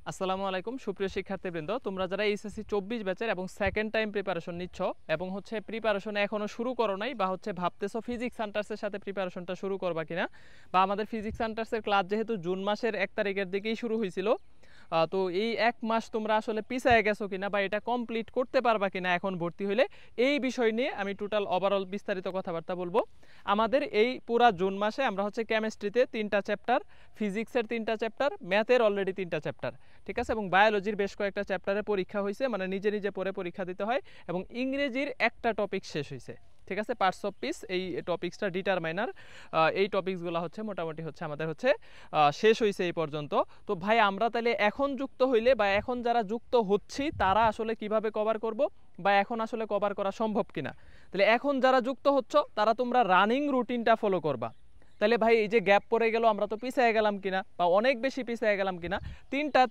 আসসালামু আলাইকুম সুপ্রিয় শিক্ষার্থীবৃন্দ, তোমরা যারা এইচএসসি 24 ব্যাচের এবং সেকেন্ড টাইম প্রিপারেশন নিচ্ছ এবং প্রিপারেশন এখনো শুরু করো নাই বা ভাবতেছো ফিজিক্স সেন্টার্সের সাথে প্রিপারেশনটা শুরু করবা কিনা, বা আমাদের ফিজিক্স সেন্টার্সের ক্লাস যেহেতু জুন মাসের 1 তারিখের দিকেই শুরু হয়েছিল, তো এই এক মাস তোমরা আসলে পিছায় গেছো কিনা বা এটা কমপ্লিট করতে পারবা কিনা এখন ভর্তি হইলে, এই বিষয় নিয়ে আমি টোটাল ওভারঅল বিস্তারিত কথাবার্তা বলবো। আমাদের এই পুরা জুন মাসে আমরা কেমিস্ট্রিতে 3টা চ্যাপ্টার, ফিজিক্সের 3টা চ্যাপ্টার, ম্যাথের অলরেডি 3টা চ্যাপ্টার, ঠিক আছে, এবং বায়োলজির বেশ কয়েকটা চ্যাপ্টারে পরীক্ষা হয়েছে, মানে নিজে নিজে পড়ে পরীক্ষা দিতে হয়, এবং ইংরেজির একটা টপিক শেষ হয়েছে, ঠিক আছে, পার্টস অফ পিস এই টপিক্সটা ডিটারমাইনার, এই টপিকসগুলো মোটামুটি আমাদের শেষ হয়েছে এই পর্যন্ত। তো ভাই আমরা তাহলে এখন যুক্ত হইলে বা এখন যারা যুক্ত হচ্ছি তারা আসলে কিভাবে কভার করব বা এখন আসলে কভার করা সম্ভব কিনা, তাহলে এখন যারা যুক্ত হচ্ছ তারা তোমরা রানিং রুটিনটা ফলো করবা। তাহলে ভাই এই যে গ্যাপ পড়ে গেল, আমরা তো পিছিয়ে গেলাম কিনা বা অনেক বেশি পিছিয়ে গেলাম কিনা, তিনটা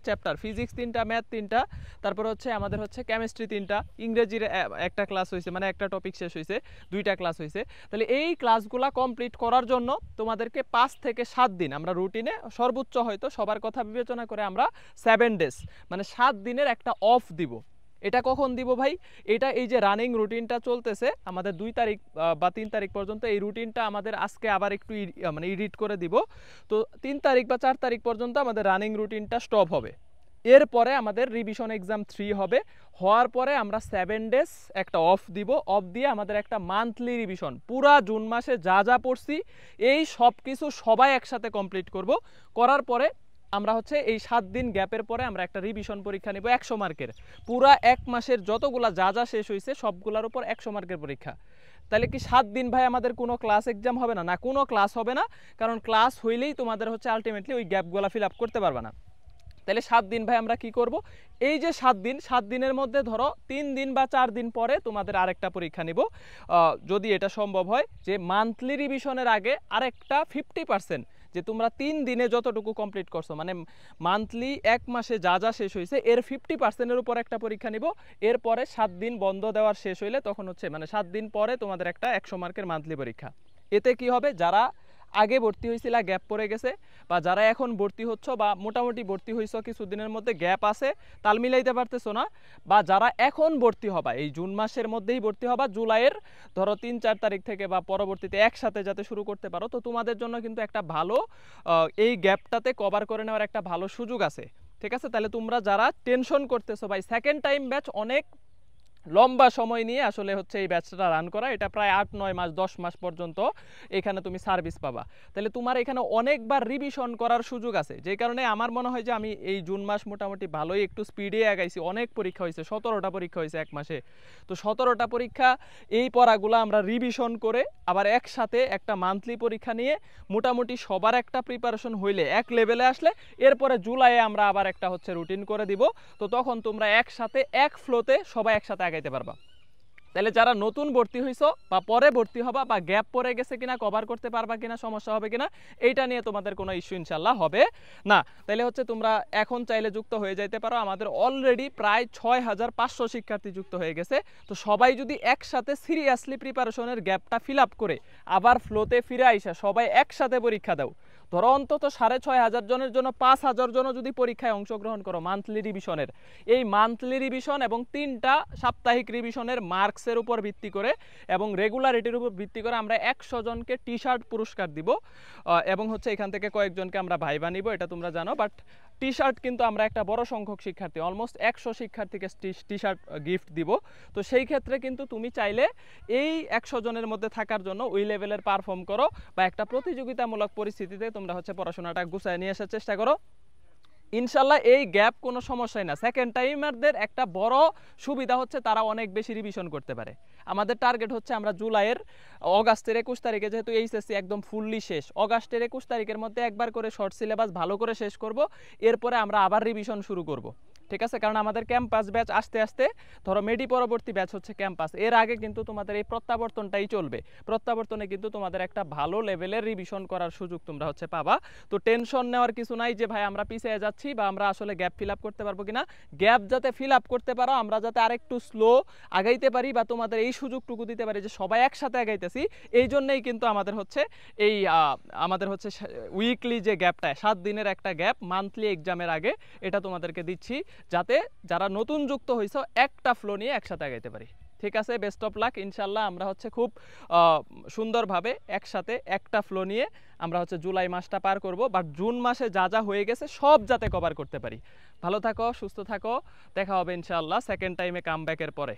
চ্যাপ্টার, ফিজিক্স 3টা, ম্যাথ 3টা, তারপর আমাদের কেমিস্ট্রি 3টা, ইংরেজির একটা ক্লাস হয়েছে, মানে একটা টপিক শেষ হয়েছে, 2টা ক্লাস হয়েছে। তাহলে এই ক্লাসগুলো কমপ্লিট করার জন্য তোমাদেরকে 5 থেকে 7 দিন আমরা রুটিনে সর্বোচ্চ হয়তো সবার কথা বিবেচনা করে আমরা 7 ডেজ মানে 7 দিনের একটা অফ দিব। এটা কখন দিব ভাই? এটা এই যে রানিং রুটিনটা চলতেছে আমাদের 2 তারিখ বা 3 তারিখ পর্যন্ত, এই রুটিনটা আমাদের আজকে আবার একটু মানে এডিট করে দিব। তো 3 তারিখ বা 4 তারিখ পর্যন্ত আমাদের রানিং রুটিনটা স্টপ হবে। এরপরে আমাদের রিভিশন এক্সাম 3 হবে, হওয়ার পরে আমরা 7 ডেজ একটা অফ দিব। অফ দিয়ে আমাদের একটা মান্থলি রিভিশন, পুরা জুন মাসে যা যা পড়ছি এই সব কিছু সবাই একসাথে কমপ্লিট করব। করার পরে আমরা এই 7 দিন গ্যাপের পরে আমরা একটা রিভিশন পরীক্ষা নিব 100 মার্কের, পুরা এক মাসের যতগুলা যা যা শেষ হয়েছে সবগুলোর উপর 100 মার্কের পরীক্ষা। তাহলে কি 7 দিন ভাই আমাদের কোনো ক্লাস এক্সাম হবে না? না, কোনো ক্লাস হবে না, কারণ ক্লাস হইলেই তোমাদের আলটিমেটলি ওই গ্যাপগুলো ফিল আপ করতে পারবে না। তাহলে 7 দিন ভাই আমরা কি করব? এই যে 7 দিনের মধ্যে ধরো 3 দিন বা 4 দিন পরে তোমাদের আরেকটা পরীক্ষা নিব, যদি এটা সম্ভব হয় যে মান্থলি রিভিশনের আগে আরেকটা 50%, যে তোমরা 3 দিনে যতটুকু কমপ্লিট করছো, মানে মান্থলি এক মাসে যা যা শেষ হয়েছে এর 50%-এর উপর একটা পরীক্ষা নিব। এরপরে 7 দিন বন্ধ দেওয়ার শেষ হইলে তখন মানে 7 দিন পরে তোমাদের একটা 100 মার্কের মান্থলি পরীক্ষা। এতে কি হবে, যারা আগে ভর্তি হয়েছিল গ্যাপ পড়ে গেছে, বা যারা এখন ভর্তি হচ্ছ বা মোটামুটি ভর্তি হয়েছ কিছুদিনের মধ্যে গ্যাপ আছে তাল মিলাইতে পারতেছো না, বা যারা এখন ভর্তি হবা এই জুন মাসের মধ্যেই ভর্তি হবা, জুলাইয়ের ধরো 3-4 তারিখ থেকে বা পরবর্তীতে একসাথে যাতে শুরু করতে পারো, তো তোমাদের জন্য কিন্তু একটা ভালো এই গ্যাপটাতে কভার করে নেওয়ার একটা ভালো সুযোগ আছে, ঠিক আছে। তাহলে তোমরা যারা টেনশন করতেছো ভাই সেকেন্ড টাইম ব্যাচ অনেক লম্বা সময় নিয়ে আসলে এই ব্যাচটা রান করা, এটা প্রায় 8-9 মাস 10 মাস পর্যন্ত এখানে তুমি সার্ভিস পাবা। তাহলে তোমার এখানে অনেকবার রিভিশন করার সুযোগ আছে, যে কারণে আমার মনে হয় যে আমি এই জুন মাস মোটামুটি ভালোই একটু স্পিডে আগাইছি। অনেক পরীক্ষা হয়েছে, 17টা পরীক্ষা হয়েছে এক মাসে। তো 17টা পরীক্ষা, এই পড়াগুলো আমরা রিভিশন করে আবার একসাথে একটা মান্থলি পরীক্ষা নিয়ে মোটামুটি সবার একটা প্রিপারেশন হইলে এক লেভেলে আসলে এরপরে জুলাইয়ে আমরা আবার একটা রুটিন করে দিব। তো তখন তোমরা একসাথে এক ফ্লোতে সবাই একসাথে আগাইতে পারবা। তাহলে যারা নতুন ভর্তি হইছো বা পরে ভর্তি হবা বা গ্যাপ পড়ে গেছে কিনা, কভার করতে পারবা কিনা, সমস্যা হবে কিনা, এইটা নিয়ে তোমাদের কোনো ইস্যু ইনশাল্লাহ হবে না। তাহলে তোমরা এখন চাইলে যুক্ত হয়ে যাইতে পারো। আমাদের অলরেডি প্রায় 6500 শিক্ষার্থী যুক্ত হয়ে গেছে। তো সবাই যদি একসাথে সিরিয়াসলি প্রিপারেশনের গ্যাপটা ফিল আপ করে আবার ফ্লোতে ফিরে আইসা সবাই একসাথে পরীক্ষা দাও, ধরো অন্তত 6500 জনের জন্য 5000 জন যদি পরীক্ষায় অংশগ্রহণ করো মান্থলি রিভিশনের, এই মান্থলি রিভিশন এবং 3টা সাপ্তাহিক রিভিশনের মার্কসের উপর ভিত্তি করে এবং রেগুলারিটির উপর ভিত্তি করে আমরা 100 জনকে টি শার্ট পুরস্কার দিব, এবং এখান থেকে কয়েকজনকে আমরা ভাইবা নিব, এটা তোমরা জানো। বাট টি শার্ট কিন্তু আমরা একটা বড় সংখ্যক শিক্ষার্থী, অলমোস্ট 100 শিক্ষার্থীকে টি শার্ট গিফট দিব। তো সেই ক্ষেত্রে কিন্তু তুমি চাইলে এই 100 জনের মধ্যে থাকার জন্য ওই লেভেলের পারফর্ম করো বা একটা প্রতিযোগিতামূলক পরিস্থিতিতে তোমরা পড়াশোনাটা গুছায় নিয়ে আসার চেষ্টা করো। ইনশাল্লাহ এই গ্যাপ কোনো সমস্যাই না। সেকেন্ড টাইমারদের একটা বড় সুবিধা তারা অনেক বেশি রিভিশন করতে পারে। আমাদের টার্গেট আমরা জুলাইয়ের অগাস্টের 21 তারিখে, যেহেতু এইচএসসি একদম ফুললি শেষ, অগাস্টের 21 তারিখের মধ্যে একবার করে শর্ট সিলেবাস ভালো করে শেষ করব। এরপরে আমরা আবার রিভিশন শুরু করব। ঠিক আছে, কারণ আমাদের ক্যাম্পাস ব্যাচ আস্তে আস্তে ধরো মেডি পরবর্তী ব্যাচ হচ্ছে ক্যাম্পাস, এর আগে কিন্তু তোমাদের এই প্রত্যাবর্তনটাই চলবে। প্রত্যাবর্তনে কিন্তু তোমাদের একটা ভালো লেভেলের রিভিশন করার সুযোগ তোমরা হচ্ছে পাবা। তো টেনশন নেওয়ার কিছু নাই যে ভাই আমরা পিছিয়ে যাচ্ছি বা আমরা আসলে গ্যাপ ফিল আপ করতে পারবো কিনা। গ্যাপ যাতে ফিল আপ করতে পারো, আমরা যাতে আরেকটু স্লো আগাইতে পারি বা তোমাদের এই সুযোগটুকু দিতে পারি যে সবাই একসাথে আগাইতেছি, এই জন্যই কিন্তু আমাদের হচ্ছে এই আমাদের হচ্ছে উইকলি যে গ্যাপটা 7 দিনের একটা গ্যাপ মান্থলি এক্সামের আগে, এটা তোমাদেরকে দিচ্ছি যাতে যারা নতুন যুক্ত হয়েছে একটা ফ্লো নিয়ে একসাথে আগাইতে পারি। ঠিক আছে, বেস্ট অফ লাক। ইনশাল্লাহ আমরা হচ্ছে খুব সুন্দরভাবে একসাথে একটা ফ্লো নিয়ে আমরা হচ্ছে জুলাই মাসটা পার করব, বাট জুন মাসে যা যা হয়ে গেছে সব যাতে কভার করতে পারি। ভালো থাকো, সুস্থ থাকো, দেখা হবে ইনশাল্লাহ সেকেন্ড টাইমে কামব্যাকের পরে।